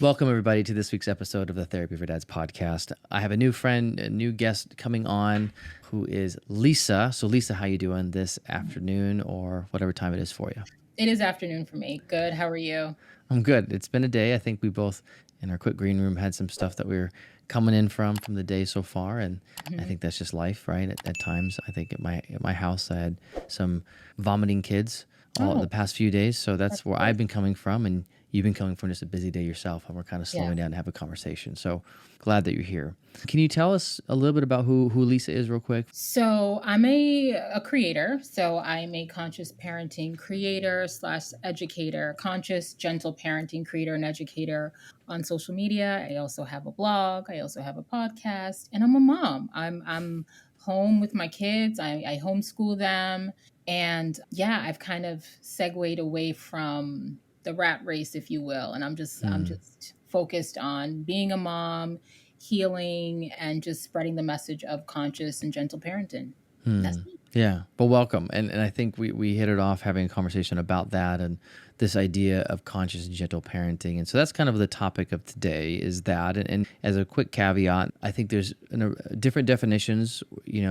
Welcome, everybody, to this week's episode of the Therapy4Dads Podcast. I have a new friend, a new guest coming on who is Lisa. So, Lisa, how you doing this afternoon or whatever time it is for you? It is afternoon for me. Good. How are you? I'm good. It's been a day. I think we both, in our quick green room, had some stuff that we were coming in from the day so far. And I think that's just life, right? At times, I think at my house, I had some vomiting kids all the past few days. So that's where I've been coming from. And you've been coming from just a busy day yourself, and we're kind of slowing down to have a conversation. So glad that you're here. Can you tell us a little bit about who Lisa is real quick? So I'm a creator. So I'm a conscious parenting creator / educator, conscious, gentle parenting creator and educator on social media. I also have a blog. I also have a podcast, and I'm a mom. I'm home with my kids. I homeschool them. And yeah, I've kind of segued away from the rat race, if you will. And I'm just focused on being a mom, healing, and just spreading the message of conscious and gentle parenting. That's me. Yeah, but welcome. And I think we hit it off having a conversation about that and this idea of conscious and gentle parenting. And so that's kind of the topic of today is that. And as a quick caveat, I think there's different definitions,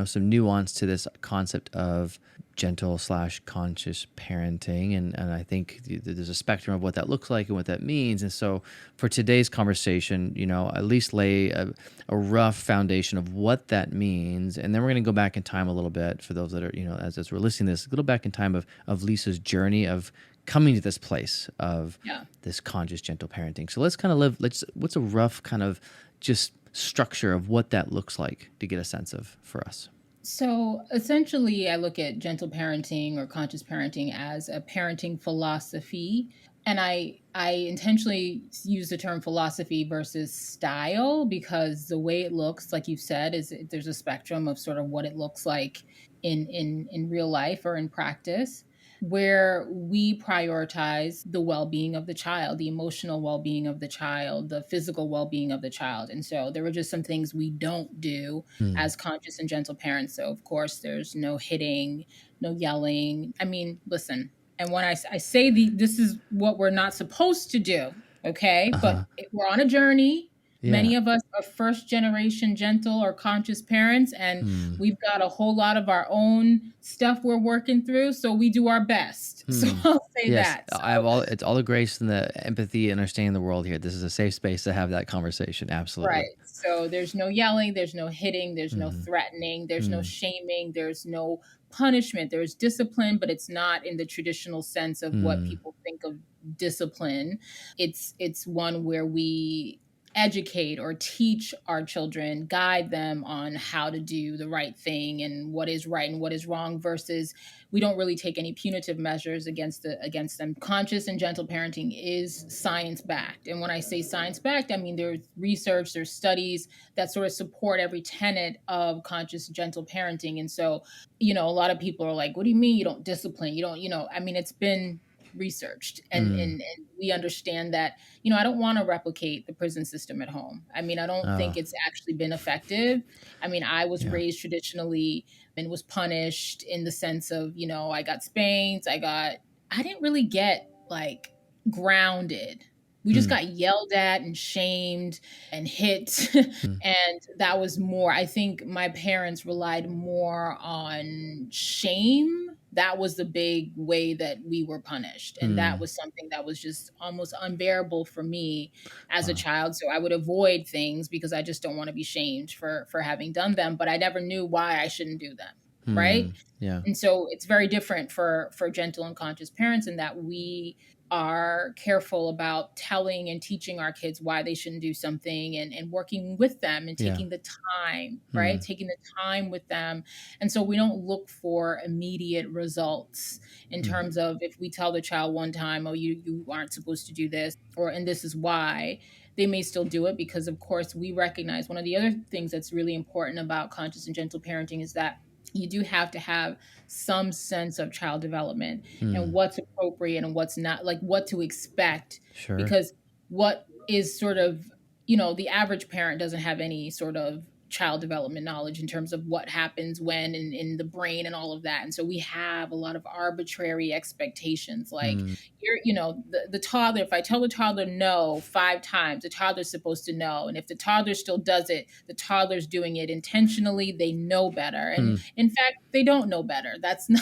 some nuance to this concept of gentle / conscious parenting. And I think there's a spectrum of what that looks like and what that means. And so for today's conversation, at least lay a rough foundation of what that means. And then we're going to go back in time a little bit for those that are, as we're listening to this, a little back in time of Lisa's journey of coming to this place of this conscious, gentle parenting. So let's kind of what's a rough kind of just structure of what that looks like to get a sense of for us? So essentially, I look at gentle parenting or conscious parenting as a parenting philosophy. And I intentionally use the term philosophy versus style because the way it looks, like you've said, is there's a spectrum of sort of what it looks like in real life or in practice, where we prioritize the well-being of the child, the emotional well-being of the child, the physical well-being of the child. And so there were just some things we don't do as conscious and gentle parents. So of course, there's no hitting, no yelling. I mean, listen, and when I say this is what we're not supposed to do, okay? But we're on a journey. Yeah. Many of us are first generation gentle or conscious parents, and we've got a whole lot of our own stuff we're working through. So we do our best. So I'll say that. So, I have it's all the grace and the empathy and understanding the world here. This is a safe space to have that conversation. Absolutely. Right. So there's no yelling, there's no hitting, there's no threatening, there's no shaming, there's no punishment. There's discipline, but it's not in the traditional sense of what people think of discipline. It's one where we educate or teach our children, guide them on how to do the right thing and what is right and what is wrong, versus we don't really take any punitive measures against them. Conscious and gentle parenting is science-backed. And when I say science-backed, I mean there's research, there's studies that sort of support every tenet of conscious and gentle parenting. And so, a lot of people are like, what do you mean you don't discipline? You don't, I mean, it's been researched and we understand that, I don't want to replicate the prison system at home. I mean, I don't think it's actually been effective. I mean, I was raised traditionally and was punished in the sense of, I got spanked. I didn't really get like grounded. We just got yelled at and shamed and hit. And that was more, I think my parents relied more on shame. That was the big way that we were punished. And that was something that was just almost unbearable for me as a child. So I would avoid things because I just don't want to be shamed for having done them. But I never knew why I shouldn't do them. Right. Yeah. And so it's very different for gentle and conscious parents in that we are careful about telling and teaching our kids why they shouldn't do something and working with them and taking the time, right? Taking the time with them. And so we don't look for immediate results in terms of if we tell the child one time, oh, you aren't supposed to do this, and this is why. They may still do it because, of course, we recognize one of the other things that's really important about conscious and gentle parenting is that you do have to have some sense of child development and what's appropriate and what's not, like what to expect. Sure. Because what is sort of, the average parent doesn't have any sort of child development knowledge in terms of what happens when in the brain and all of that. And so we have a lot of arbitrary expectations. Like the toddler, if I tell the toddler no 5 times, the toddler's supposed to know. And if the toddler still does it, the toddler's doing it intentionally. They know better. And in fact, they don't know better. That's not,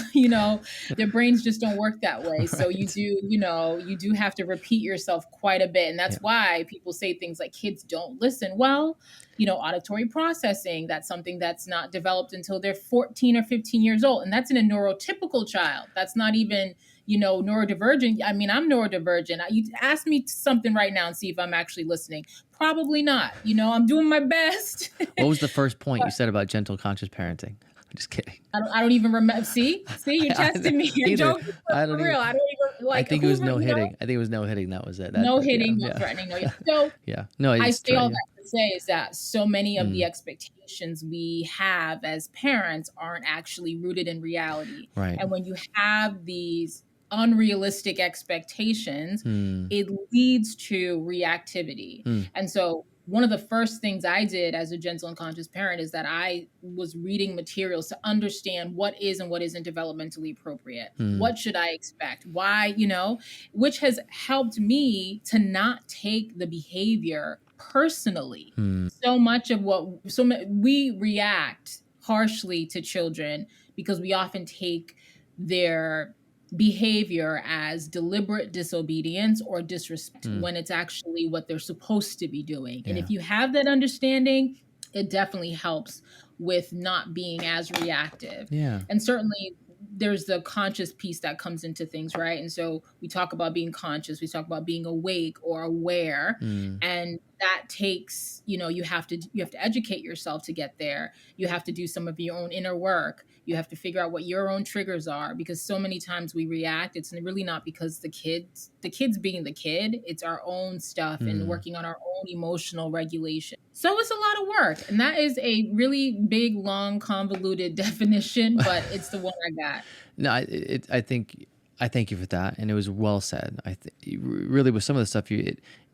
their brains just don't work that way. Right. So you do have to repeat yourself quite a bit. And that's why people say things like kids don't listen. Well, auditory processing, that's something that's not developed until they're 14 or 15 years old. And that's in a neurotypical child. That's not even, neurodivergent. I mean, I'm neurodivergent. You ask me something right now and see if I'm actually listening. Probably not. I'm doing my best. What was the first point you said about gentle conscious parenting? I'm just kidding. I don't even remember. See, you're testing me. You're joking. I don't even. I think it was no hitting. I think it was no hitting. That was it. No hitting, no threatening. No. So No. I say all that to say is that so many of the expectations we have as parents aren't actually rooted in reality. Right. And when you have these unrealistic expectations, it leads to reactivity. And so one of the first things I did as a gentle and conscious parent is that I was reading materials to understand what is and what isn't developmentally appropriate. What should I expect? Why, which has helped me to not take the behavior personally. So much of we react harshly to children because we often take their behavior as deliberate disobedience or disrespect when it's actually what they're supposed to be doing. And if you have that understanding, it definitely helps with not being as reactive. And certainly there's the conscious piece that comes into things, right? And so we talk about being conscious, we talk about being awake or aware, and that takes, you have to educate yourself to get there. You have to do some of your own inner work. You have to figure out what your own triggers are, because so many times we react. It's really not because the kids being the kid, it's our own stuff and working on our own emotional regulation. So it's a lot of work. And that is a really big, long, convoluted definition, but it's the one I got. No, I thank you for that, and it was well said. Really with some of the stuff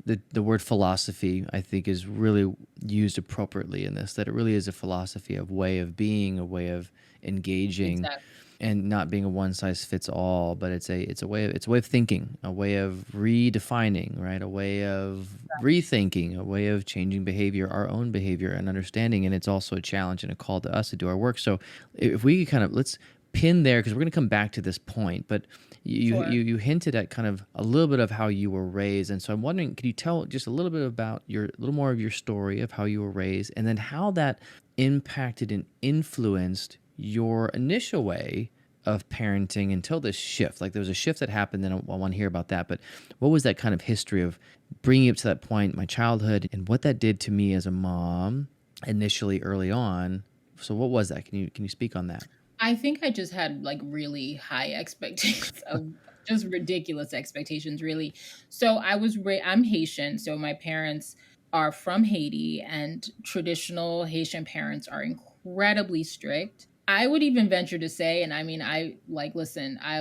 the word philosophy, I think, is really used appropriately in this. That it really is a philosophy, of way of being, a way of engaging, exactly. And not being a one size fits all. But it's a way of thinking, a way of redefining, right? A way of rethinking, a way of changing behavior, our own behavior and understanding. And it's also a challenge and a call to us to do our work. So if we kind of let's pin there, because we're going to come back to this point, but you hinted at kind of a little bit of how you were raised, and so I'm wondering, could you tell just a little bit about a little more of your story of how you were raised, and then how that impacted and influenced your initial way of parenting until this shift? Like there was a shift that happened, then I want to hear about that, but what was that kind of history of bringing up to that point, my childhood, and what that did to me as a mom initially early on? So what was that? Can you speak on that? I think I just had like really high expectations of just ridiculous expectations, really. So I'm Haitian. So my parents are from Haiti, and traditional Haitian parents are incredibly strict. I would even venture to say, and I mean, I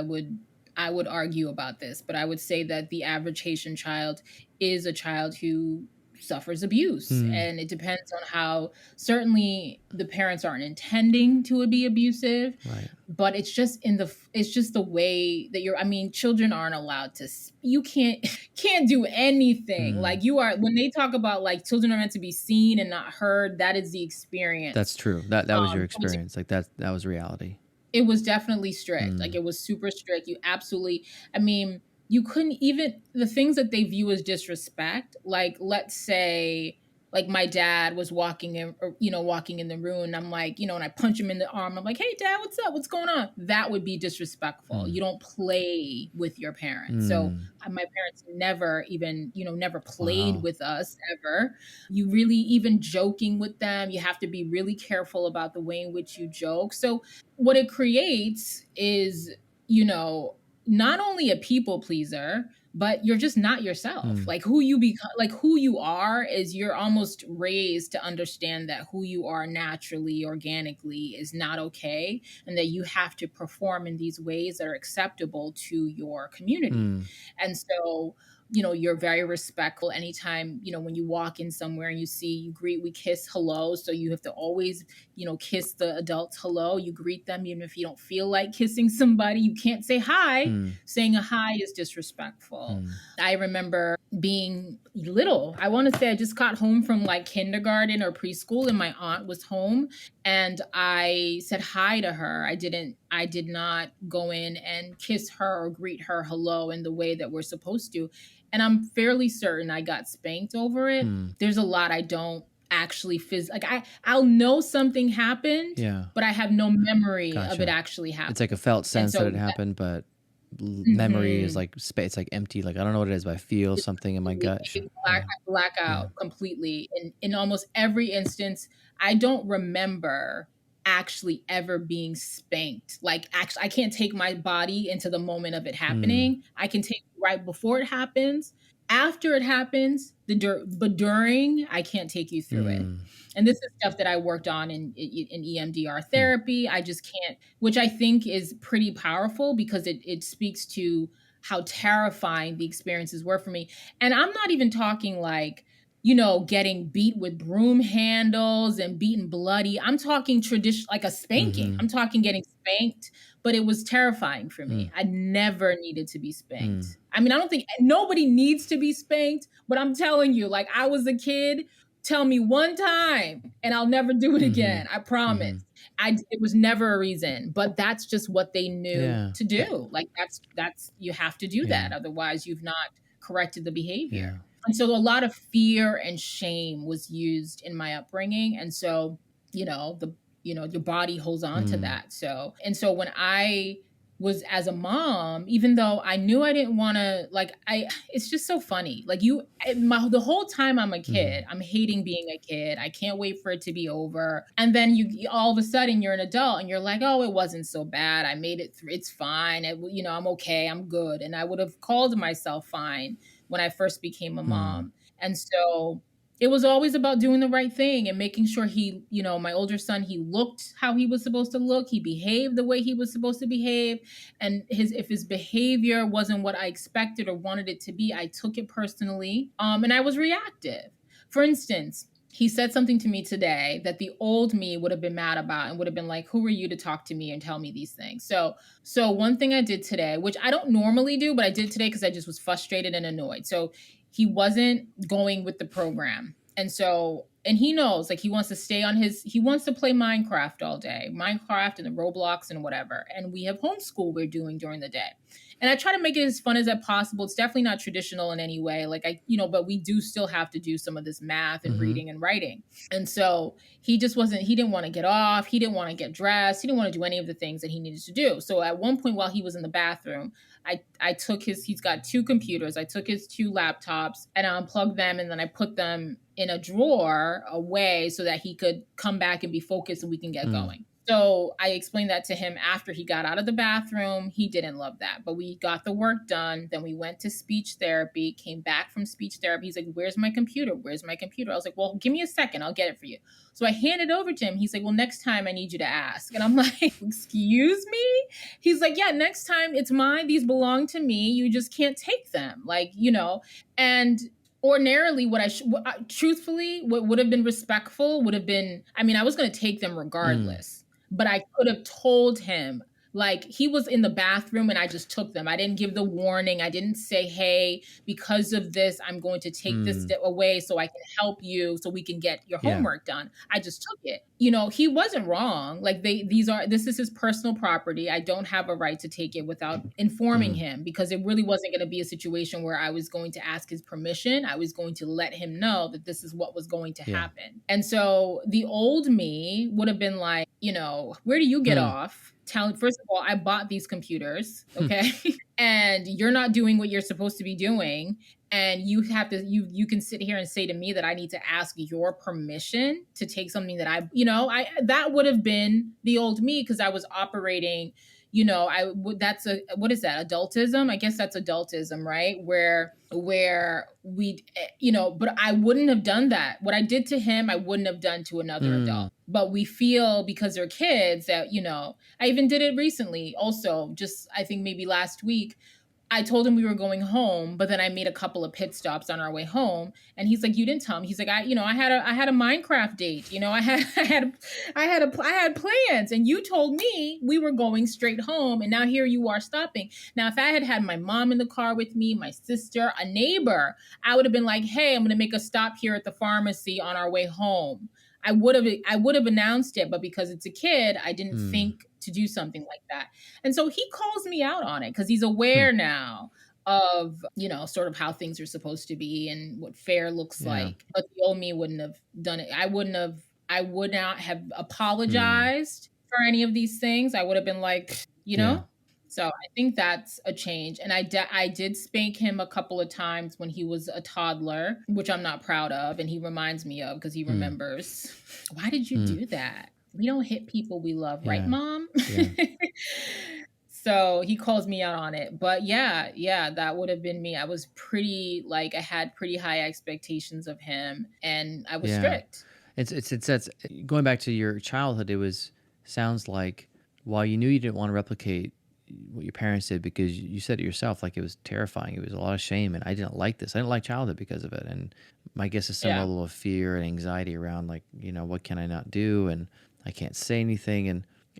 would argue about this, but I would say that the average Haitian child is a child who suffers abuse. And it depends on how, certainly the parents aren't intending to be abusive, right. But it's just the way that children aren't allowed to, you can't do anything. Like when they talk about like children are meant to be seen and not heard, that is the experience. That's true. That was your experience. Like that was reality. It was definitely strict. Like it was super strict. You absolutely, you couldn't even, the things that they view as disrespect, like let's say, like my dad was walking in the room, and I'm like, and I punch him in the arm. I'm like, hey dad, what's up? What's going on? That would be disrespectful. You don't play with your parents. So my parents never even, never played with us ever. You really, even joking with them, you have to be really careful about the way in which you joke. So what it creates is, not only a people pleaser, but you're just not yourself. Like who you become, like who you are is, you're almost raised to understand that who you are naturally, organically is not okay. And that you have to perform in these ways that are acceptable to your community. And so you're very respectful anytime, when you walk in somewhere and you greet, we kiss hello. So you have to always, kiss the adults hello. You greet them even if you don't feel like kissing somebody. You can't say hi. Saying a hi is disrespectful. I remember being little. I want to say I just got home from like kindergarten or preschool, and my aunt was home, and I said hi to her. I did not go in and kiss her or greet her hello in the way that we're supposed to. And I'm fairly certain I got spanked over it. There's a lot I don't actually I'll know something happened, but I have no memory of it actually happening. It's like a felt sense that it happened, but memory is like it's like empty. Like, I don't know what it is, but I feel something in my gut. I black out completely. In almost every instance, I don't remember actually ever being spanked. Like, actually, I can't take my body into the moment of it happening. I can take right before it happens, after it happens, but during, I can't take you through it. And this is stuff that I worked on in EMDR therapy. I just can't, which I think is pretty powerful because it speaks to how terrifying the experiences were for me. And I'm not even talking like, getting beat with broom handles and beaten bloody. I'm talking tradition, like a spanking. I'm talking getting spanked, but it was terrifying for me. I never needed to be spanked. I mean, I don't think nobody needs to be spanked, but I'm telling you, like, I was a kid. Tell me one time and I'll never do it again. I promise. It was never a reason, but that's just what they knew to do. Like, that's you have to do that. Otherwise you've not corrected the behavior. And so a lot of fear and shame was used in my upbringing. And so, your body holds on to that. So when I was as a mom, even though I knew I didn't want to, it's just so funny. Like the whole time I'm a kid, I'm hating being a kid. I can't wait for it to be over. And then all of a sudden you're an adult and you're like, oh, it wasn't so bad. I made it through. It's fine. I'm okay. I'm good. And I would have called myself fine when I first became a mom. And so it was always about doing the right thing and making sure he, my older son, he looked how he was supposed to look. He behaved the way he was supposed to behave. And if his behavior wasn't what I expected or wanted it to be, I took it personally. And I was reactive. For instance, he said something to me today that the old me would have been mad about and would have been like, who are you to talk to me and tell me these things? So one thing I did today, which I don't normally do, but I did today because I just was frustrated and annoyed. So he wasn't going with the program. And he knows, like, he wants to he wants to play Minecraft all day, Minecraft and the Roblox and whatever. And we have homeschool we're doing during the day. And I try to make it as fun as possible. It's definitely not traditional in any way. But we do still have to do some of this math and reading and writing. And so he didn't want to get off. He didn't want to get dressed. He didn't want to do any of the things that he needed to do. So at one point while he was in the bathroom, I took he's got 2 computers. I took his 2 laptops and I unplugged them. And then I put them in a drawer away so that he could come back and be focused and we can get going. So I explained that to him after he got out of the bathroom. He didn't love that, but we got the work done. Then we went to speech therapy, came back from speech therapy. He's like, where's my computer? Where's my computer? I was like, well, give me a second. I'll get it for you. So I handed over to him. He's like, well, next time I need you to ask. And I'm like, excuse me? He's like, yeah, next time it's mine. These belong to me. You just can't take them. And ordinarily truthfully, what would have been respectful would have been, I was going to take them regardless. But I could have told him, like, he was in the bathroom and I just took them. I didn't give the warning. I didn't say, hey, because of this, I'm going to take this away so I can help you so we can get your homework done. I just took it. He wasn't wrong. Like, this is his personal property. I don't have a right to take it without informing him, because it really wasn't going to be a situation where I was going to ask his permission. I was going to let him know that this is what was going to happen. And so the old me would have been like, where do you get off? First of all, I bought these computers, okay? And you're not doing what you're supposed to be doing. And you have to, you can sit here and say to me that I need to ask your permission to take something that that would have been the old me, because I was operating, what is that? Adultism? I guess that's adultism, right? Where we, but I wouldn't have done that. What I did to him, I wouldn't have done to another adult. But we feel, because they're kids, that, I even did it recently also, just I think maybe last week. I told him we were going home, but then I made a couple of pit stops on our way home. And he's like, "You didn't tell me." He's like, I had a Minecraft date. I had plans, and you told me we were going straight home, and now here you are stopping." Now, if I had had my mom in the car with me, my sister, a neighbor, I would have been like, "Hey, I'm going to make a stop here at the pharmacy on our way home." I would have announced it, but because it's a kid, I didn't think to do something like that. And so he calls me out on it because he's aware now of, sort of how things are supposed to be and what fair looks like. But the old me wouldn't have done it. I would not have apologized for any of these things. I would have been like, So I think that's a change. And I did spank him a couple of times when he was a toddler, which I'm not proud of. And he reminds me of because he remembers, "Why did you do that? We don't hit people we love, right, Mom?" Yeah. So he calls me out on it. But yeah, that would have been me. I was I had pretty high expectations of him, and I was strict. It's going back to your childhood. Sounds like while you knew you didn't want to replicate what your parents did, because you said it yourself, like it was terrifying. It was a lot of shame, and I didn't like this. I didn't like childhood because of it. And my guess is some level of fear and anxiety around, like, what can I not do? And I can't say anything.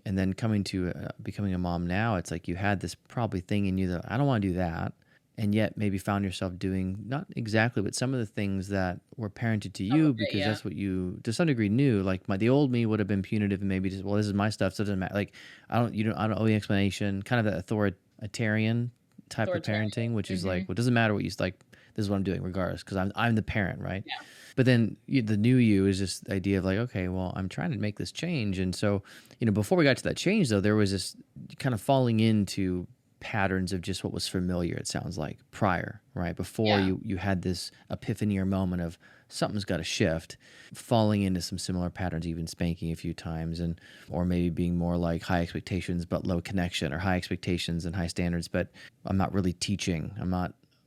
And then coming to becoming a mom now, it's like you had this probably thing in you that I don't want to do that. And yet maybe found yourself doing, not exactly, but some of the things that were parented to you because that's what you, to some degree, knew. Like the old me would have been punitive and maybe just, well, this is my stuff, so it doesn't matter. Like, I don't owe you explanation. Kind of the authoritarian type of parenting, which is like, well, it doesn't matter what you like. This is what I'm doing regardless because I'm the parent, right? Yeah. But then the new you is this idea of like, okay, well, I'm trying to make this change. And so, before we got to that change, though, there was this kind of falling into patterns of just what was familiar, it sounds like, prior, right? Before you had this epiphany or moment of something's got to shift, falling into some similar patterns, even spanking a few times, or maybe being more like high expectations but low connection, or high expectations and high standards, but I'm not really teaching.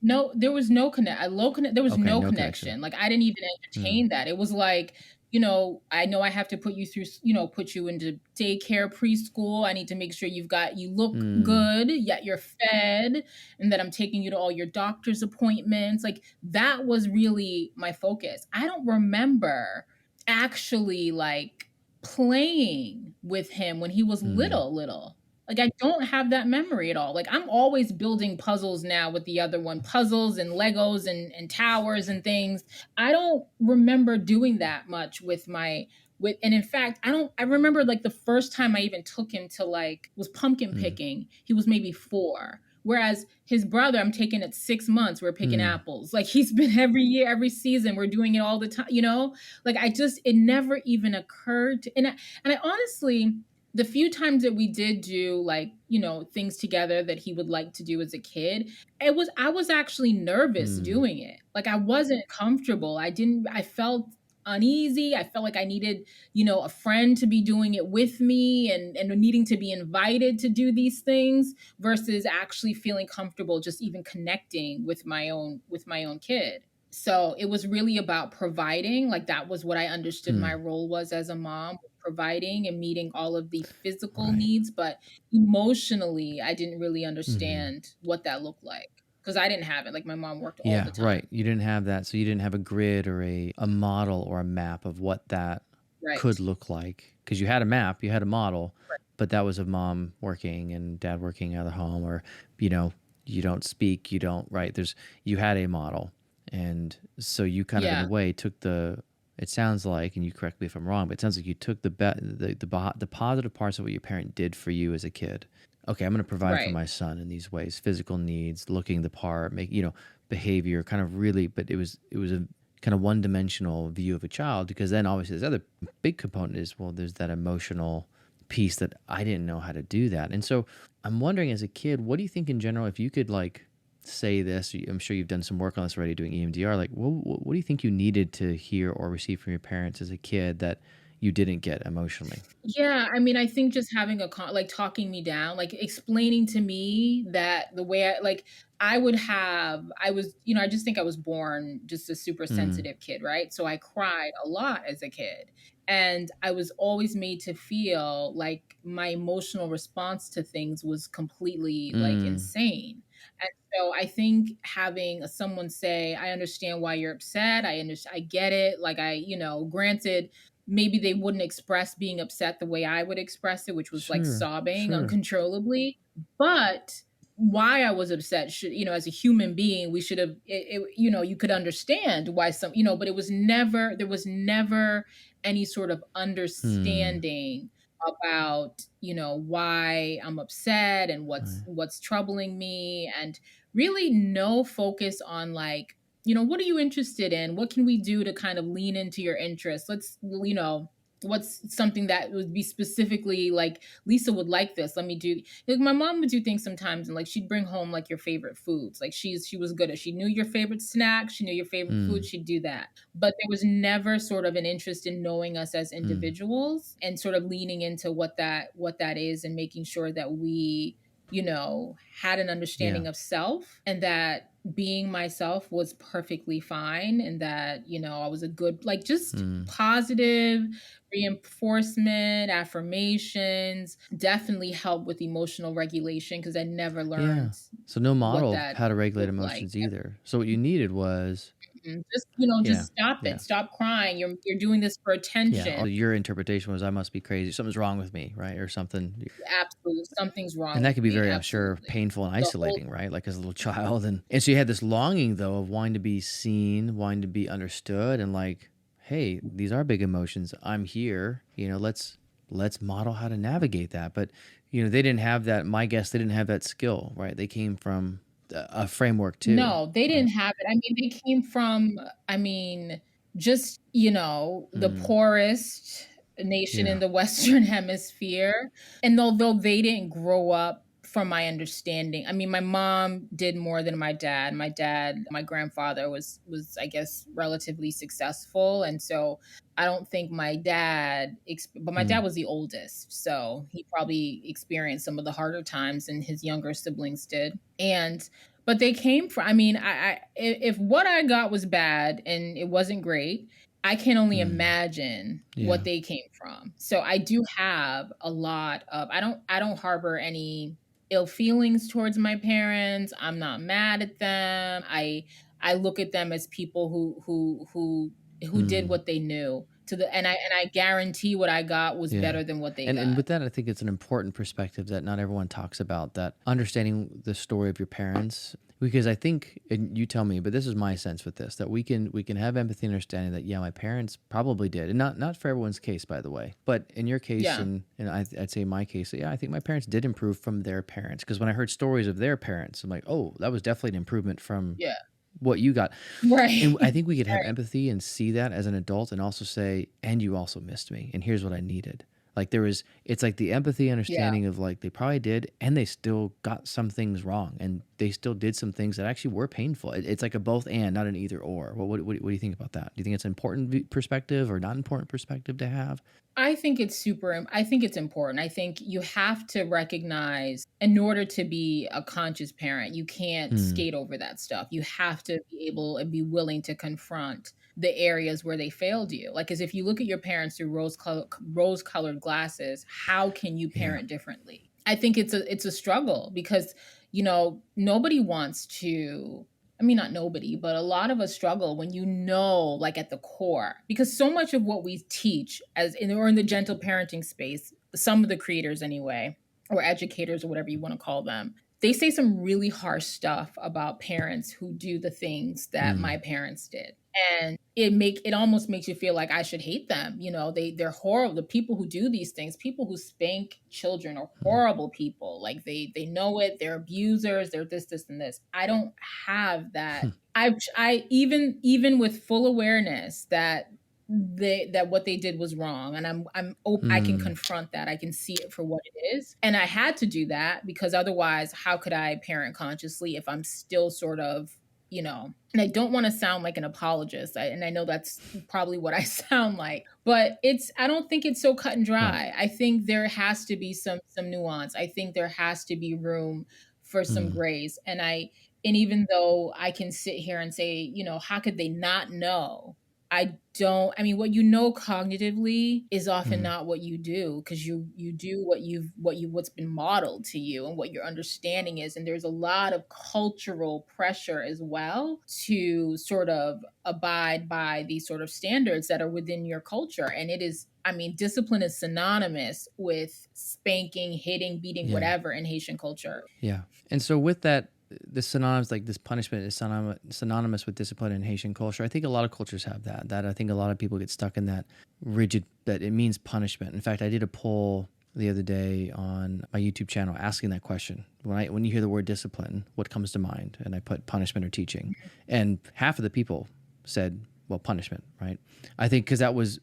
No, there was no there was no connection. Like, I didn't even entertain that. It was like, I know I have to put you through, put you into daycare, preschool. I need to make sure you look good, yet you're fed, and that I'm taking you to all your doctor's appointments. Like, that was really my focus. I don't remember actually like playing with him when he was little. Like, I don't have that memory at all. Like, I'm always building puzzles now with the other one, puzzles and Legos and towers and things. I don't remember doing that much and in fact, I remember like the first time I even took him to was pumpkin picking. He was maybe 4. Whereas his brother, I'm taking at 6 months, we're picking apples. Like, he's been every year, every season, we're doing it all the time, Like, it never even occurred to, and I honestly, the few times that we did do things together that he would like to do as a kid, I was actually nervous doing it. Like, I wasn't comfortable. I felt uneasy. I felt like I needed, a friend to be doing it with me and needing to be invited to do these things versus actually feeling comfortable just even connecting with my own kid. So it was really about providing. Like, that was what I understood my role was as a mom, providing and meeting all of the physical needs. But emotionally, I didn't really understand what that looked like because I didn't have it. Like, my mom worked all the time. Right. You didn't have that. So you didn't have a grid or a model or a map of what that could look like. Because you had a map, you had a model, but that was of mom working and dad working out of the home, or, you don't speak, you don't write. You had a model. And so you kind of, in a way, took it sounds like, and you correct me if I'm wrong, but it sounds like you took the positive parts of what your parent did for you as a kid. Okay, I'm going to provide for my son in these ways: physical needs, looking the part, behavior, kind of really. But it was a kind of one-dimensional view of a child, because then obviously this other big component is, well, there's that emotional piece that I didn't know how to do that. And so I'm wondering, as a kid, what do you think in general, if you could say this, I'm sure you've done some work on this already doing EMDR, what do you think you needed to hear or receive from your parents as a kid that you didn't get emotionally? Yeah, I mean, I think just having talking me down, explaining to me that the way I just think I was born just a super sensitive kid, right? So I cried a lot as a kid. And I was always made to feel like my emotional response to things was completely insane. And So I think having someone say, I understand why you're upset. I get it. Like granted, maybe they wouldn't express being upset the way I would express it, which was like Sure. sobbing Sure. uncontrollably. But why I was upset should, as a human being, we should have, you could understand why but there was never any sort of Hmm. understanding about, why I'm upset and Right. what's troubling me, and really no focus on like, what are you interested in? What can we do to kind of lean into your interests? What's something that would be specifically like Lisa would like this. Let me do like my mom would do things sometimes, and like she'd bring home like your favorite foods. Like she was good at, she knew your favorite snack, she knew your favorite food, Hmm. she'd do that. But there was never sort of an interest in knowing us as Hmm. individuals and sort of leaning into what that is, and making sure that we had an Yeah. understanding of self, and that being myself was perfectly fine, and that, I was a good, like, just Hmm. positive reinforcement, affirmations definitely help with emotional regulation, because I never Yeah. learned So no what model of that how to regulate looked like. emotions either. So what you needed was, Just, yeah, just stop yeah, it. Stop crying. You're doing this for yeah. attention. Your interpretation was, I must be crazy. Something's wrong with me, right, or something. Absolutely. Something's wrong And that with could be me. very, I'm sure, Absolutely. painful and The whole isolating, right? Like as a little child, and so you had this longing though of wanting to be seen, wanting to be understood, and like, hey, these are big emotions. I'm here. Let's model how to navigate that. But they didn't have that. My guess, they didn't have that skill, right? They came from a framework too, No, they right? didn't have it. I mean, they came from, just, the Mm, poorest nation in yeah. the Western Hemisphere. And although they didn't grow up, from my understanding, I mean, my mom did more than my dad. My grandfather was, I guess, relatively successful. And so I don't think but my dad Mm, was the oldest. So he probably experienced some of the harder times than his younger siblings did. But they came from, I mean, if what I got was bad and it wasn't great, I can only mm, imagine what yeah. they came from. So I do have a lot of, I don't harbor any ill feelings towards my parents. I'm not mad at them. I look at them as people who did Mm. what they knew, and I guarantee what I got was Yeah. better than what they And got. with that, I think it's an important perspective that not everyone talks about, that understanding the story of your parents. Because I think, and you tell me, but this is my sense with this, that we can have empathy and understanding that, yeah, my parents probably did. And not for everyone's case, by the way. But in your case, Yeah. and I'd say my case, yeah, I think my parents did improve from their parents. Because when I heard stories of their parents, I'm like, oh, that was definitely an improvement from Yeah. what you got. Right. And I think we could have Right. empathy and see that as an adult and also say, and you also missed me. And here's what I needed. Like it's like the empathy Yeah. understanding of like they probably did, and they still got some things wrong, and they still did some things that actually were painful. It's like a both and, not an either or. What do you think about that? Do you think it's an important perspective or not important perspective to have? I think it's important. I think you have to recognize, in order to be a conscious parent, you can't Hmm. skate over that stuff. You have to be able and be willing to confront the areas where they failed you. Like, as if you look at your parents through rose-colored glasses, how can you Yeah. parent differently? I think it's a struggle, because nobody wants to, I mean, not nobody, but a lot of us struggle when, like, at the core, because so much of what we teach or in the gentle parenting space, some of the creators anyway, or educators, or whatever you want to call them, they say some really harsh stuff about parents who do the things that my Hmm. parents did. And it almost makes you feel like I should hate them. They're horrible. The people who do these things, people who spank children, are Hmm. horrible people. Like, they know it. They're abusers. They're this, and this. I don't have that. I even with full awareness that what they did was wrong, and I can Hmm. confront that. I can see it for what it is, and I had to do that, because otherwise, how could I parent consciously if I'm still sort of, and I don't want to sound like an apologist, and I know that's probably what I sound like, but I don't think it's so cut and Right. dry. I think there has to be some nuance. I think there has to be room for some Hmm. grace, and even though I can sit here and say, how could they not know? I mean, what you know cognitively is often not what you do, because you do what's been modeled to you and what your understanding is. And there's a lot of cultural pressure as well to sort of abide by these sort of standards that are within your culture. And it is, I mean, discipline is synonymous with spanking, hitting, beating, whatever in Haitian culture. Yeah. And so with that, this synonymous, like this punishment is synonymous with discipline in Haitian culture. I think a lot of cultures have that I think a lot of people get stuck in that rigid, that it means punishment. In fact, I did a poll the other day on my YouTube channel asking that question. When you hear the word discipline, what comes to mind? And I put punishment or teaching. And half of the people said, well, punishment, right? I think because that was,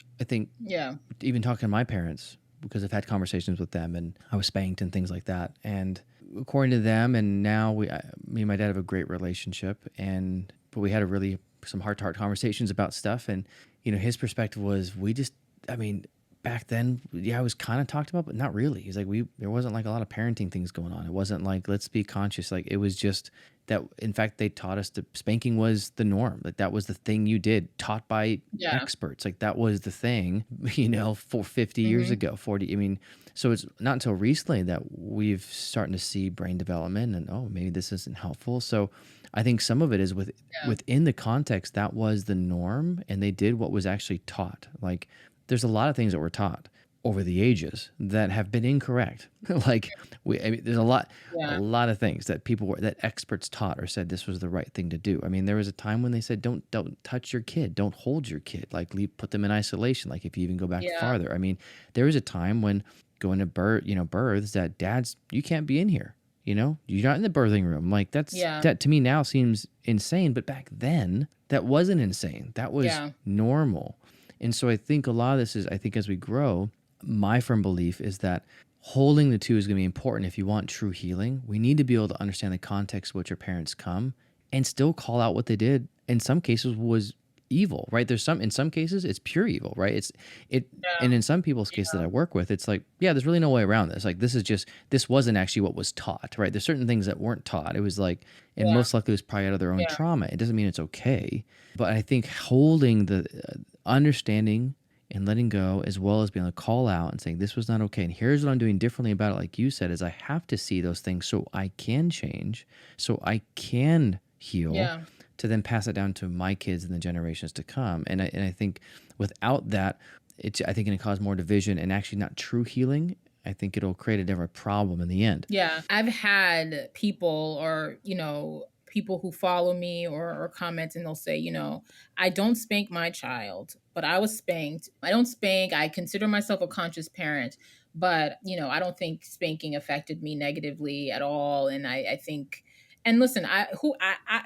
even talking to my parents, because I've had conversations with them and I was spanked and things like that. And according to them, and now me and my dad have a great relationship, but we had some heart-to-heart conversations about stuff. And, his perspective was, back then, it was kind of talked about, but not really. He's like, there wasn't like a lot of parenting things going on. It wasn't like, let's be conscious. Like, it was just that, in fact, they taught us that spanking was the norm. Like, that was the thing you did, taught by experts. Like, that was the thing, for 50 years ago, 40. So it's not until recently that we've starting to see brain development and, maybe this isn't helpful. So I think some of it is within the context, that was the norm, and they did what was actually taught. Like, there's a lot of things that were taught over the ages that have been incorrect. There's a lot of things that that experts taught or said this was the right thing to do. There was a time when they said, don't touch your kid, don't hold your kid, put them in isolation. Like, if you even go back farther, there was a time when going to births that dads, you can't be in here. You're not in the birthing room. Like, that to me now seems insane, but back then that wasn't insane. That was normal. And so I think a lot of this is, as we grow, my firm belief is that holding the two is going to be important. If you want true healing, we need to be able to understand the context of which our parents come and still call out what they did. In some cases was evil, right? In some cases it's pure evil, right? And in some people's cases that I work with, it's like, there's really no way around this. Like, this wasn't actually what was taught, right? There's certain things that weren't taught. It was like, and most likely it was probably out of their own trauma. It doesn't mean it's okay. But I think holding the understanding and letting go, as well as being able to call out and saying, this was not okay, and here's what I'm doing differently about it, like you said, is I have to see those things so I can change, so I can heal, to then pass it down to my kids and the generations to come. And I think without that, it's going to cause more division and actually not true healing. I think it'll create a different problem in the end. Yeah. I've had people or, people who follow me or comment, and they'll say, I don't spank my child, but I was spanked. I don't spank. I consider myself a conscious parent, but, I don't think spanking affected me negatively at all. And I think, and listen,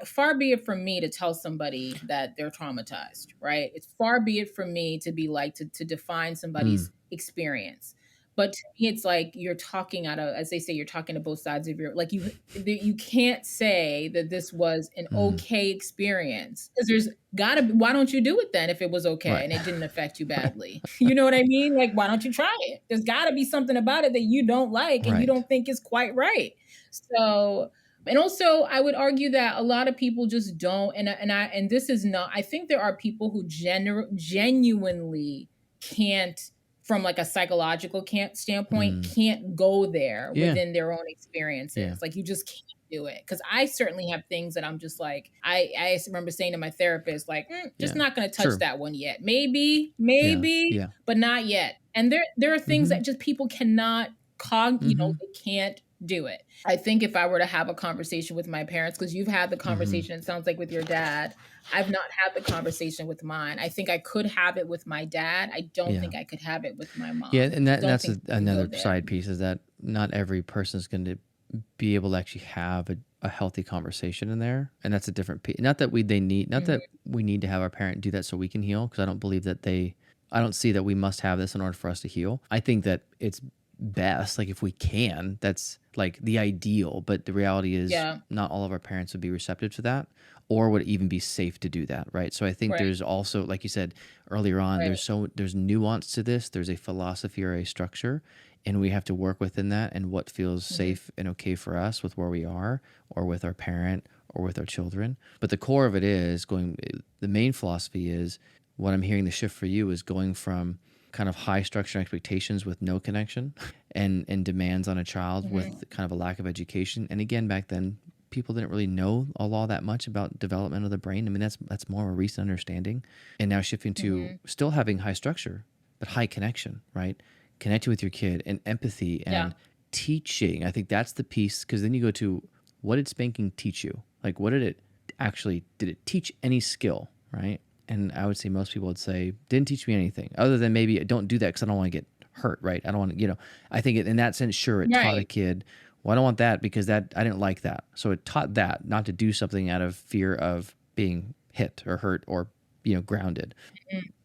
far be it from me to tell somebody that they're traumatized, right? It's far be it from me to be like, to define somebody's experience. But to me, it's like you're talking as they say, you're talking to both sides of you can't say that this was an okay experience, because there's gotta be, why don't you do it then if it was okay and it didn't affect you badly? You know what I mean? Like, why don't you try it? There's gotta be something about it that you don't like and you don't think is quite right. So, and also I would argue that a lot of people just don't, and this is not, I think there are people who genuinely can't, from like a psychological standpoint, can't go there within their own experiences. Like, you just can't do it. Because I certainly have things that I'm just like, I remember saying to my therapist, like, just not going to touch that one yet. Maybe, but not yet. And there are things that just people cannot they can't do it. I think if I were to have a conversation with my parents, because you've had the conversation, it sounds like, with your dad, I've not had the conversation with mine. I think I could have it with my dad. I don't think I could have it with my mom. Yeah, and that's another side piece, is that not every person is going to be able to actually have a healthy conversation in there, and that's a different piece. Not that we need to have our parent do that so we can heal, because I don't believe that I don't see that we must have this in order for us to heal. I think that it's best, like, if we can, that's like the ideal, but the reality is not all of our parents would be receptive to that, or would even be safe to do that, right? So I think there's also, like you said earlier on, there's nuance to this. There's a philosophy or a structure, and we have to work within that and what feels safe and okay for us with where we are, or with our parent, or with our children. But the core of it is the main philosophy is, what I'm hearing the shift for you is going from kind of high structure expectations with no connection and demands on a child with kind of a lack of education. And again, back then, people didn't really know all that much about development of the brain. I mean, that's more of a recent understanding. And now shifting to still having high structure, but high connection, right? Connecting with your kid and empathy and teaching. I think that's the piece, because then you go to, what did spanking teach you? Like, what did it teach any skill, right? And I would say most people would say, didn't teach me anything other than maybe don't do that because I don't want to get hurt, right? I don't want to, I think in that sense, sure, it taught a kid, well, I don't want that because I didn't like that. So it taught that not to do something out of fear of being hit or hurt or, grounded.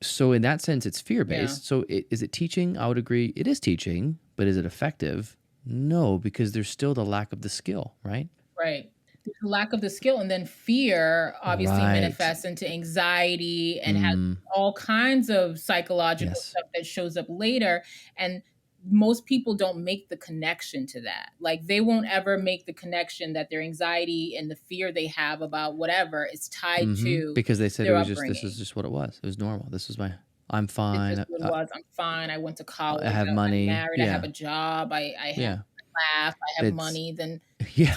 So in that sense, it's fear-based. Yeah. So is it teaching? I would agree. It is teaching, but is it effective? No, because there's still the lack of the skill, right? Right. There's a lack of the skill, and then fear obviously manifests into anxiety and has all kinds of psychological stuff that shows up later. And most people don't make the connection to that. Like, they won't ever make the connection that their anxiety and the fear they have about whatever is tied to, because they said this is just what it was. It was normal. This was I'm fine. This is what it was. I'm fine. I went to college. I have money. I'm married. I have a job. I laugh. I have money. Then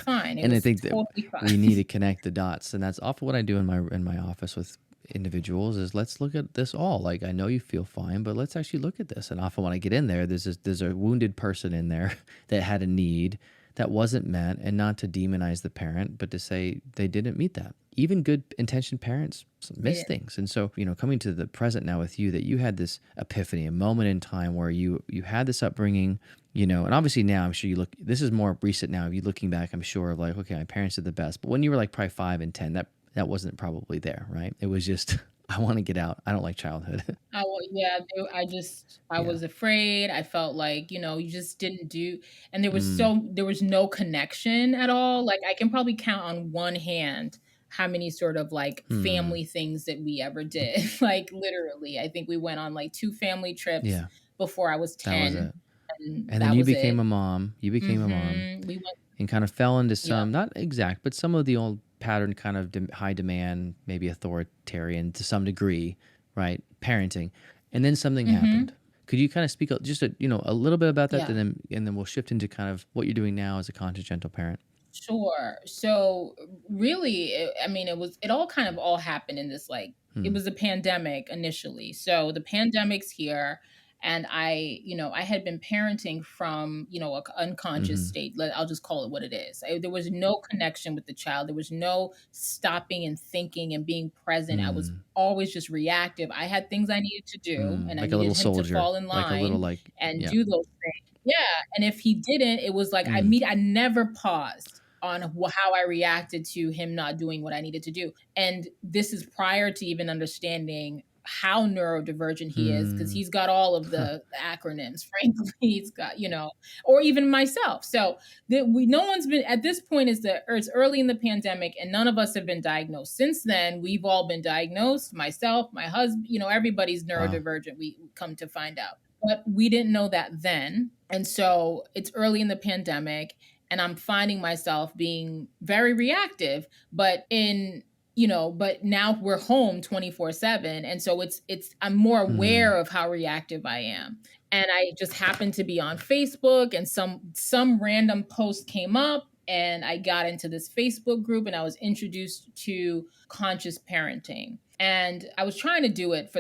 fine. And I think totally that we need to connect the dots, and that's often what I do in my office with individuals is, let's look at this all. Like, I know you feel fine, but let's actually look at this. And often when I get in there, there's a wounded person in there that had a need that wasn't met, and not to demonize the parent, but to say they didn't meet that. Even good intentioned parents miss things. And so, coming to the present now with you, that you had this epiphany, a moment in time where you had this upbringing, and obviously now I'm sure this is more recent now. You looking back, I'm sure of like, okay, my parents did the best. But when you were like probably 5 and 10, that wasn't probably there, right? It was just, I want to get out. I don't like childhood. I was afraid. I felt like, you just didn't do, and there was no connection at all. Like, I can probably count on one hand how many sort of like family things that we ever did. Like, literally, I think we went on like 2 family trips before I was 10. That was it. And then you became a mom. We went and kind of fell into some, not exact, but some of the old pattern, kind of high demand, maybe authoritarian to some degree, right? Parenting. And then something happened. Could you kind of speak just a little bit about that, and then we'll shift into kind of what you're doing now as a conscious, gentle parent? Sure. So really, it all kind of all happened in this, like, it was a pandemic initially. So the pandemic's here. And I had been parenting from, an unconscious state. I'll just call it what it is. There was no connection with the child. There was no stopping and thinking and being present. I was always just reactive. I had things I needed to do, and like I needed him soldier. to fall in line, like a little, do those things. Yeah. And if he didn't, it was like, I never paused on how I reacted to him not doing what I needed to do. And this is prior to even understanding how neurodivergent he is, because he's got all of the acronyms, frankly. He's got, or even myself. So no one's been, at this point, it's early in the pandemic, and none of us have been diagnosed. Since then, we've all been diagnosed, myself, my husband, everybody's neurodivergent. Wow. We come to find out, but we didn't know that then. And so it's early in the pandemic, and I'm finding myself being very reactive, but now we're home 24/7. And so I'm more aware of how reactive I am. And I just happened to be on Facebook, and some random post came up, and I got into this Facebook group, and I was introduced to conscious parenting. And I was trying to do it for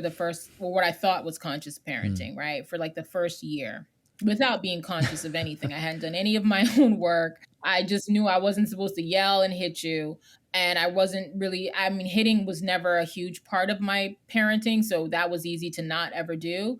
what I thought was conscious parenting, right? For like the first year, without being conscious of anything. I hadn't done any of my own work. I just knew I wasn't supposed to yell and hit you. And I wasn't really, hitting was never a huge part of my parenting. So that was easy to not ever do.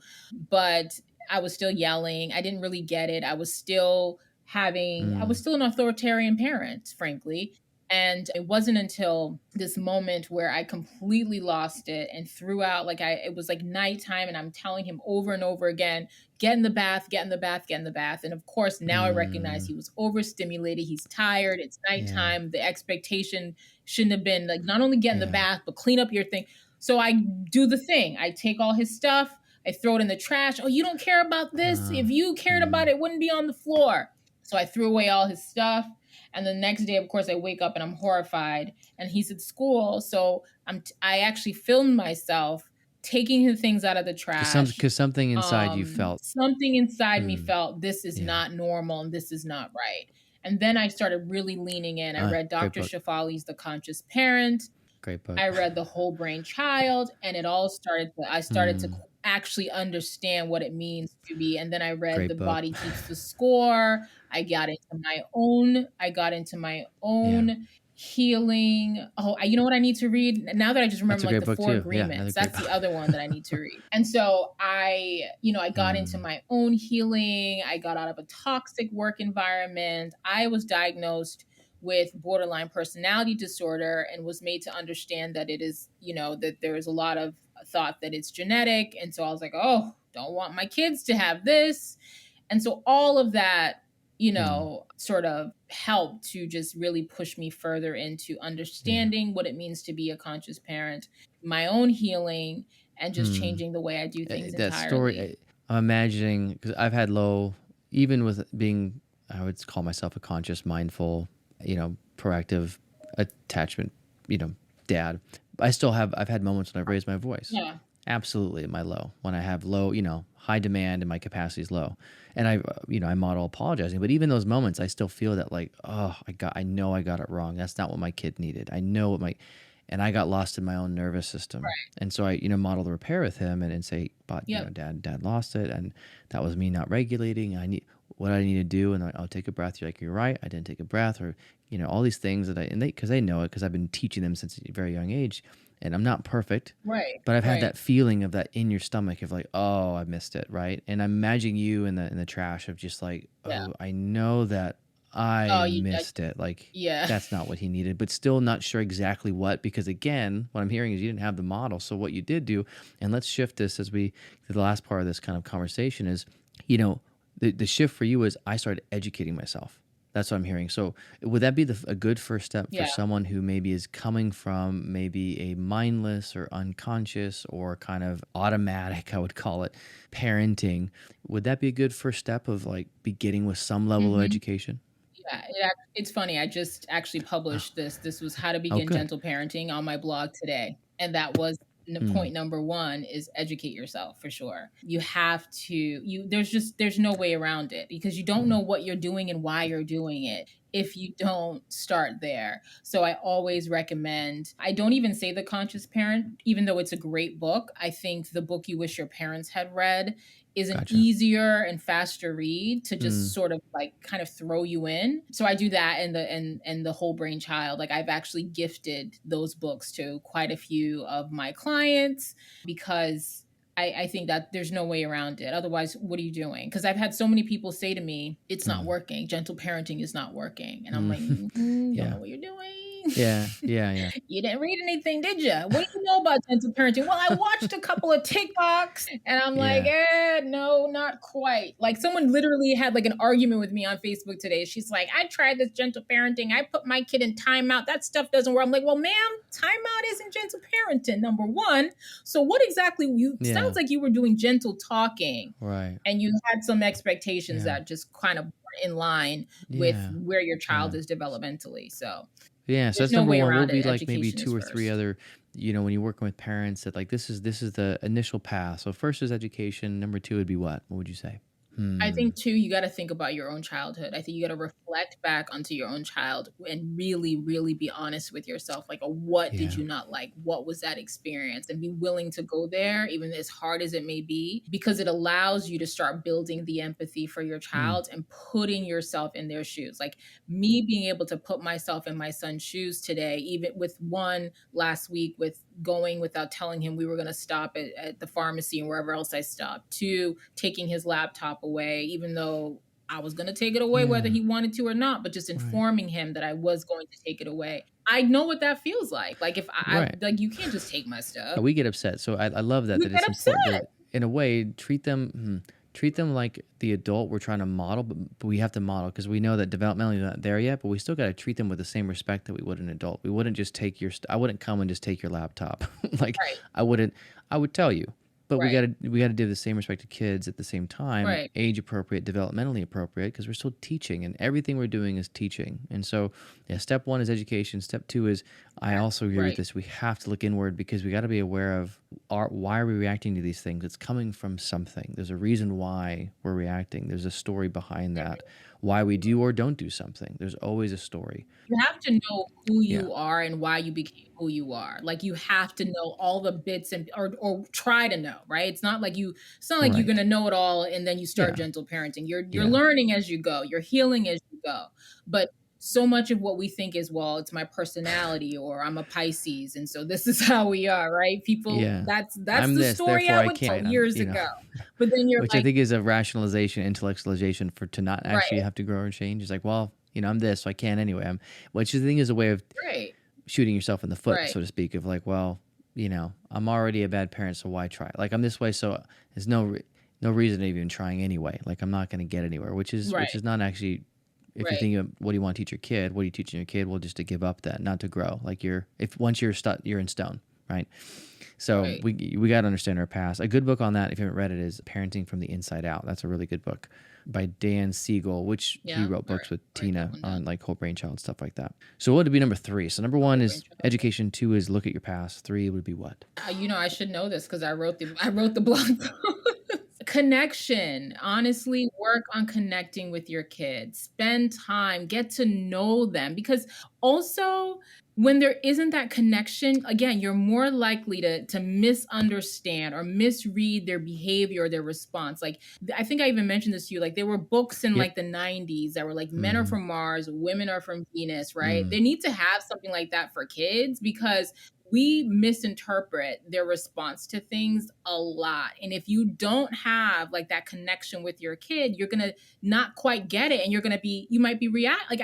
But I was still yelling. I didn't really get it. I was still an authoritarian parent, frankly. And it wasn't until this moment where I completely lost it and threw out, it was like nighttime, and I'm telling him over and over again, get in the bath, get in the bath, get in the bath. And of course, now I recognize he was overstimulated. He's tired. It's nighttime. The expectation shouldn't have been like, not only get in the bath, but clean up your thing. So I do the thing. I take all his stuff. I throw it in the trash. Oh, you don't care about this? If you cared about it, it wouldn't be on the floor. So I threw away all his stuff. And the next day, of course, I wake up and I'm horrified, and he's at school. So I actually filmed myself taking the things out of the trash. Because something inside you felt. Something inside me felt this is Yeah. not normal and this is not right. And then I started really leaning in. I read Dr. Shefali's The Conscious Parent. Great book. I read The Whole Brain Child, and it all started I started to actually understand what it means to be. And then I read The Body Keeps the Score. I got into my own healing. Oh, you know what I need to read now that I just remember, like the 4 agreements. That's the other one that I need to read. And so I got into my own healing. I got out of a toxic work environment. I was diagnosed with borderline personality disorder and was made to understand that it is, that there is a lot of thought that it's genetic. And so I was like, oh, don't want my kids to have this. And so all of that, sort of helped to just really push me further into understanding what it means to be a conscious parent, my own healing, and just changing the way I do things entirely. That story, I'm imagining, because I've had even with being, I would call myself a conscious, mindful, proactive attachment, dad. I've had moments when I've raised my voice. Yeah. Absolutely at my low. When I have low, high demand and my capacity is low. And I model apologizing, but even those moments, I still feel that like, oh, I know I got it wrong. That's not what my kid needed. I know and I got lost in my own nervous system. Right. And so I, model the repair with him and say, but dad lost it. And that was me not regulating. What I need to do. And I'll take a breath. You're like, you're right. I didn't take a breath, or, all these things because they know it, because I've been teaching them since a very young age. And I'm not perfect, right? But I've had that feeling of that in your stomach of like, oh, I missed it, right? And I'm imagining you in the trash of just like, oh, I know that I missed it. Like, that's not what he needed, but still not sure exactly what. Because again, what I'm hearing is you didn't have the model. So what you did do, and let's shift this as we to the last part of this kind of conversation is, the shift for you is I started educating myself. That's what I'm hearing. So would that be a good first step for someone who maybe is coming from maybe a mindless or unconscious or kind of automatic, I would call it, parenting? Would that be a good first step of like beginning with some level of education? Yeah, it's funny. I just actually published this. This was How to Begin Gentle Parenting on my blog today. And that was point number 1 is educate yourself for sure. You have to, there's no way around it, because you don't know what you're doing and why you're doing it if you don't start there. So I always recommend, I don't even say The Conscious Parent, even though it's a great book. I think The Book You Wish Your Parents Had Read is an easier and faster read to just sort of like kind of throw you in. So I do that and the Whole Brain Child. Like I've actually gifted those books to quite a few of my clients because I think that there's no way around it. Otherwise, what are you doing? Because I've had so many people say to me, it's not working. Gentle parenting is not working. And I'm like, you don't know what you're doing. Yeah. You didn't read anything, did you? What do you know about gentle parenting? Well, I watched a couple of TikToks and I'm like, no, not quite. Like someone literally had like an argument with me on Facebook today. She's like, I tried this gentle parenting. I put my kid in timeout. That stuff doesn't work. I'm like, well, ma'am, timeout isn't gentle parenting, number 1. So what exactly sounds like you were doing gentle talking. Right. And you had some expectations that just kind of weren't in line with where your child is developmentally. So so that's number 1. What would be like maybe 2 or 3 other, when you're working with parents that like this is the initial path. So first is education. Number 2 would be what? What would you say? I think too, you got to think about your own childhood. I think you got to reflect back onto your own child and really, really be honest with yourself. Like, what did you not like? What was that experience? And be willing to go there, even as hard as it may be, because it allows you to start building the empathy for your child and putting yourself in their shoes. Like me being able to put myself in my son's shoes today, even with one last week with going without telling him we were going to stop at the pharmacy and wherever else I stopped, 2, taking his laptop away, even though I was going to take it away, whether he wanted to or not, but just informing him that I was going to take it away. I know what that feels like. Like if I like, you can't just take my stuff. We get upset. So I love that. We get it's upset. Important to, in a way, treat them like the adult we're trying to model, but we have to model because we know that developmentally they're not there yet, but we still got to treat them with the same respect that we would an adult. We wouldn't just take I wouldn't come and just take your laptop. I would tell you. But we got to give the same respect to kids at the same time, age appropriate, developmentally appropriate, because we're still teaching, and everything we're doing is teaching. And so, step 1 is education. Step 2 is I also agree with Right. this. We have to look inward because we got to be aware of why are we reacting to these things? It's coming from something. There's a reason why we're reacting. There's a story behind that. Why we do or don't do something. There's always a story. You have to know who Yeah. you are and why you became who you are. Like you have to know all the bits and or try to know, right? It's not like you're Right. gonna know it all and then you start Yeah. gentle parenting. You're Yeah. learning as you go, you're healing as you go. But so much of what we think is, well, it's my personality or I'm a Pisces, and so this is how we are, right? People Yeah. that's I'm the this, story therefore I I would tell can't. years ago. But then you're Which I like, think is a rationalization, intellectualization to not actually right, have to grow or change. It's like, well, I'm this, so I can anyway. Which I think is a way of right, shooting yourself in the foot, right, so to speak, of like, well, I'm already a bad parent, so why try? Like I'm this way, so there's no reason to even trying anyway. Like I'm not going to get anywhere, which is right, not actually. If you're right, thinking of what do you want to teach your kid, what are you teaching your kid? Well, just to give up that, not to grow. Like once you're stuck, you're in stone, right? So right. we got to understand our past. A good book on that, if you haven't read it, is Parenting from the Inside Out. That's a really good book by Dan Siegel, which he Yeah. wrote books with Write that Tina one down. on like Whole Brain Child, stuff like that. So what would be number 3? So number 1 is education. 2 is look at your past. 3 would be what? I should know this because I wrote the blog post. Connection. Honestly, work on connecting with your kids. Spend time, get to know them. Because also, when there isn't that connection, again, you're more likely to misunderstand or misread their behavior or their response. Like, I think I even mentioned this to you. Like, there were books in Yep. like the 90s that were like, men are from Mars, women are from Venus, right? Mm. They need to have something like that for kids because we misinterpret their response to things a lot. And if you don't have like that connection with your kid, you're going to not quite get it. And you might be like,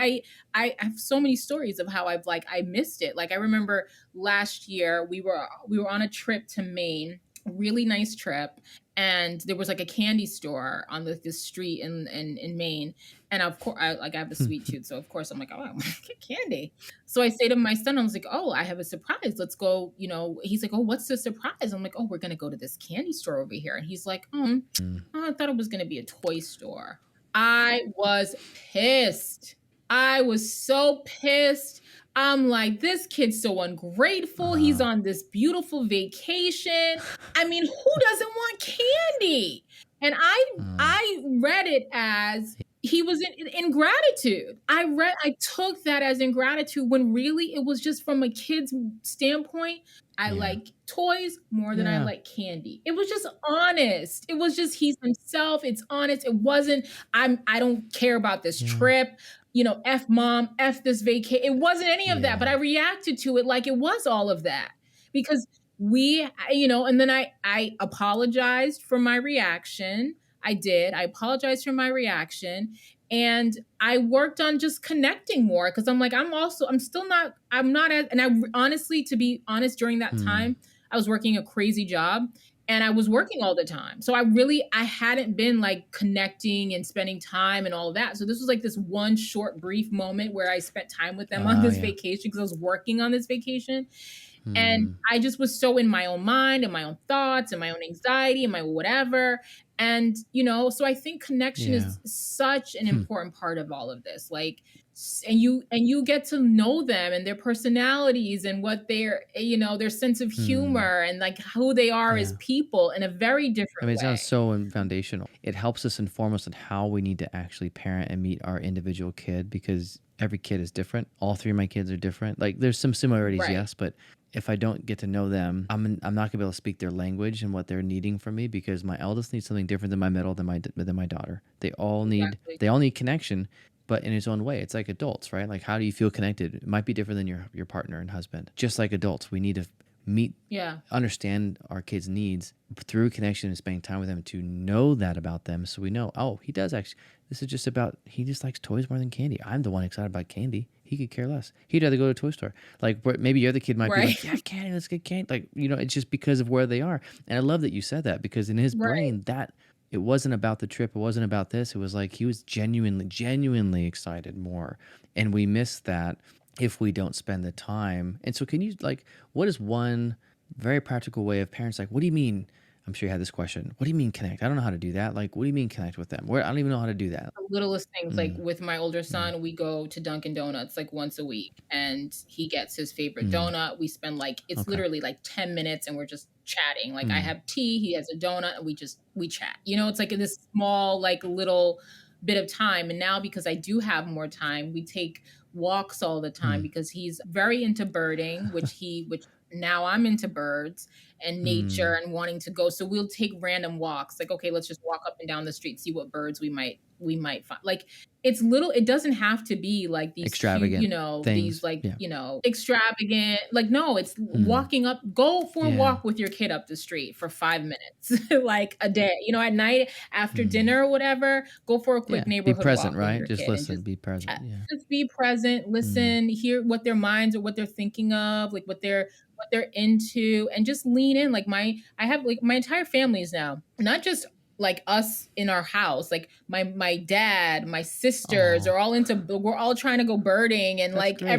I have so many stories of how I missed it. Like I remember last year we were on a trip to Maine, really nice trip. And there was like a candy store on this street in Maine. And of course, I have a sweet tooth. So of course I'm like, oh, I want to get candy. So I say to my son, I was like, oh, I have a surprise. Let's go. He's like, oh, what's the surprise? I'm like, oh, we're going to go to this candy store over here. And he's like, oh, I thought it was going to be a toy store. I was pissed. I was so pissed. I'm like, this kid's so ungrateful. He's on this beautiful vacation. I mean, who doesn't want candy? And I read it as he was in gratitude. I took that as ingratitude when really it was just from a kid's standpoint. I like toys more than I like candy. It was just honest. It was just he's himself. It's honest. It wasn't I don't care about this trip. F mom, F this vacation. It wasn't any of that, but I reacted to it like it was all of that because and then I apologized for my reaction. I did. I apologized for my reaction. And I worked on just connecting more because I'm like, and I honestly, to be honest, during that time, I was working a crazy job and I was working all the time. So I hadn't been like connecting and spending time and all of that. So this was like this one short, brief moment where I spent time with them on this vacation because I was working on this vacation. And I just was so in my own mind and my own thoughts and my own anxiety and my whatever. And, so I think connection is such an important part of all of this. Like, and you get to know them and their personalities and what their sense of humor and like who they are as people in a very different way. It sounds so foundational. It helps us inform us on how we need to actually parent and meet our individual kid because every kid is different. All 3 of my kids are different. Like there's some similarities, yes, but if I don't get to know them, I'm not gonna be able to speak their language and what they're needing from me because my eldest needs something different than my middle than my daughter. They all need connection, but in its own way. It's like adults, right? Like how do you feel connected? It might be different than your partner and husband. Just like adults, we need to understand our kids' needs through connection and spending time with them to know that about them so we know, oh, he does actually, this is just about, he just likes toys more than candy. I'm the one excited about candy. He could care less. He'd rather go to a toy store. Like maybe your other kid might be like, yeah, candy, let's get candy. Like, it's just because of where they are. And I love that you said that because in his brain, that it wasn't about the trip. It wasn't about this. It was like he was genuinely excited more. And we miss that if we don't spend the time. And so can you what is one very practical way of parents like, what do you mean I'm sure you had this question. What do you mean connect? I don't know how to do that. Like, what do you mean connect with them? Where I don't even know how to do that. The littlest things, like Mm, with my older mm, son, we go to Dunkin' Donuts like once a week and he gets his favorite mm. donut. We spend like, it's Okay. literally like 10 minutes and we're just chatting. Like I Mm, have tea, he has a donut, and we chat. It's like in this small, like little bit of time. And now because I do have more time, we take walks all the time mm, because he's very into birding, which now I'm into birds and nature mm. and wanting to go. So we'll take random walks. Like, okay, let's just walk up and down the street, see what birds we might find. Like it's little, it doesn't have to be like these cute, Extravagant these things. like, Yeah. Extravagant. Like, no, it's Mm, walking up, go for a yeah. walk with your kid up the street for 5 minutes, like a day, at night after Mm. dinner or whatever, go for a Yeah. quick Be neighborhood present, walk with right? your Just kid and listen. just Be present. chat. Yeah. Just be present, Mm, listen, hear what their minds or what they're thinking of, like what they're into, and just lean in. Like I have like my entire family is now not just like us in our house. Like my dad, my sisters oh, are all into, we're all trying to go birding, and that's like great.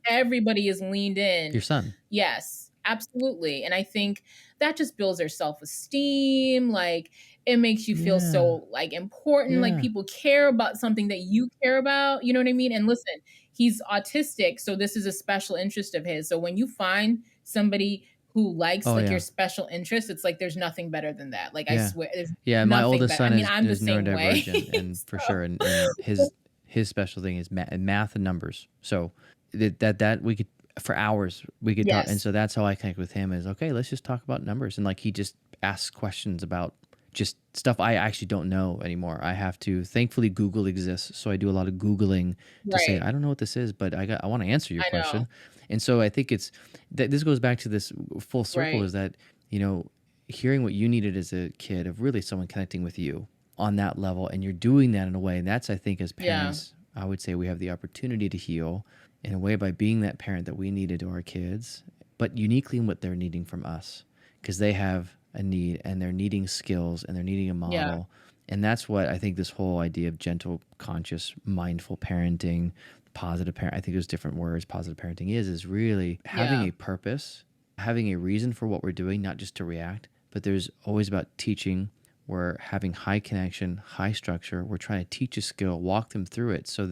everybody is leaned in. Your son. Yes, absolutely. And I think that just builds their self-esteem. Like it makes you feel Yeah. so like important, like Yeah. people care about something that you care about, you know what I mean? And listen, he's autistic, so this is a special interest of his. So when you find somebody who likes Oh, like your yeah. special interest, it's like there's nothing better than that. Like I Yeah. swear, there's Yeah. My nothing oldest better. I son mean, I'm the is same way. neurodivergent, and for So, sure, and his special thing is math and numbers. So that we could for hours we could talk, and yes, so that's how I connect with him. Is okay. Let's just talk about numbers, and like he just asks questions about just stuff I actually don't know anymore. I have to, thankfully Google exists, so I do a lot of Googling to say right. I don't know what this is, but I want to answer your I know. question. And so I think it's that this goes back to this full circle, Right. is that you know hearing what you needed as a kid, of really someone connecting with you on that level, and you're doing that in a way, and that's, I think, as Yeah. parents, I would say we have the opportunity to heal in a way by being that parent that we needed to our kids, but uniquely in what they're needing from us, because they have a need and they're needing skills and they're needing a Yeah. model. And that's what I think this whole idea of gentle, conscious, mindful parenting, positive parent, I think there's different words, positive parenting is really having Yeah. a purpose, having a reason for what we're doing, not just to react, but there's always about teaching. We're having high connection, high structure. We're trying to teach a skill, walk them through it. So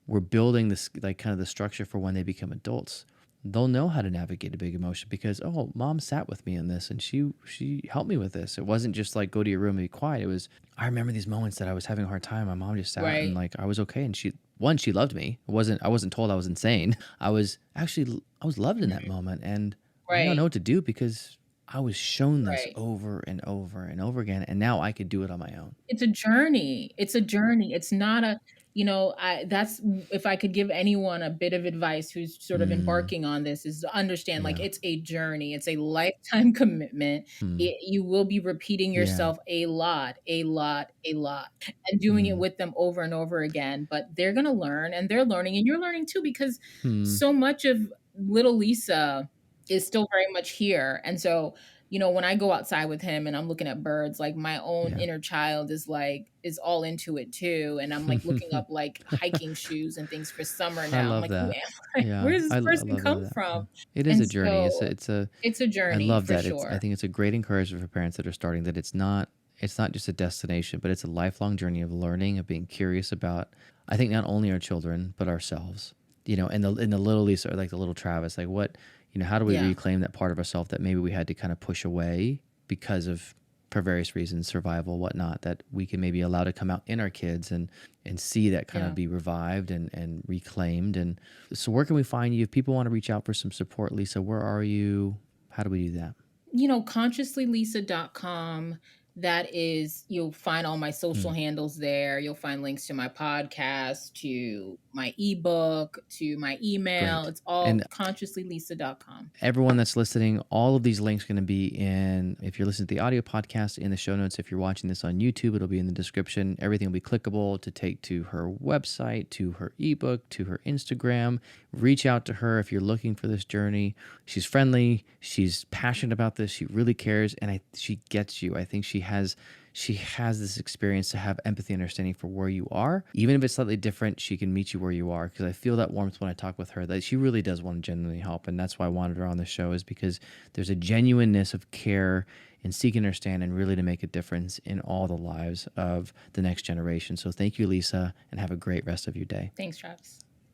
we're building this, like, kind of the structure for when they become adults. They'll know how to navigate a big emotion because, oh, mom sat with me in this and she helped me with this. It wasn't just like go to your room and be quiet. It was, I remember these moments that I was having a hard time. My mom just sat and Right. like I was okay, and she loved me. I wasn't told I was insane. I was loved in that Mhm. moment, and I don't Right. know what to do because I was shown this Right. over and over and over again, and now I could do it on my own. It's a journey. It's a journey. It's not a, that's, if I could give anyone a bit of advice who's sort of Mm, embarking on this, is to understand like yeah. it's a journey. It's a lifetime commitment. Mm, You will be repeating yeah. yourself a lot, a lot, a lot, and doing it Mm, with them over and over again. But they're going to learn, and they're learning, and you're learning too, because mm, so much of little Lisa is still very much here. And so, when I go outside with him and I'm looking at birds, like my own yeah. inner child is all into it too. And I'm like looking up like hiking shoes and things for summer I now. I'm love like, who that. am I? Yeah, Where does this I person love come that. Yeah. from? It is And a journey. so it's a I journey love for that. I sure. think it's a great encouragement for parents that are starting, that it's not just a destination, but it's a lifelong journey of learning, of being curious about, I think, not only our children, but ourselves. And the little Lisa, or like the little Travis, like what, how do we Yeah. reclaim that part of ourselves that maybe we had to kind of push away because of, for various reasons, survival, whatnot, that we can maybe allow to come out in our kids and see that kind of Yeah. be revived and reclaimed. And so where can we find you? If people want to reach out for some support, Lisa, where are you? How do we do that? Consciouslylisa.com. That is, you'll find all my social Hmm. handles there. You'll find links to my podcast, to my ebook, to my email. Great. It's all And consciouslylisa.com. everyone that's listening, all of these links are going to be in, if you're listening to the audio podcast, in the show notes. If you're watching this on YouTube, it'll be in the description. Everything will be clickable to take to her website, to her ebook, to her Instagram. Reach out to her if you're looking for this journey. She's friendly. She's passionate about this. She really cares, and she gets you. I think she has this experience to have empathy and understanding for where you are. Even if it's slightly different, she can meet you where you are, because I feel that warmth when I talk with her, that she really does want to genuinely help. And that's why I wanted her on the show, is because there's a genuineness of care and seek and understand, and really to make a difference in all the lives of the next generation. So thank you, Lisa, and have a great rest of your day. Thanks, Travis.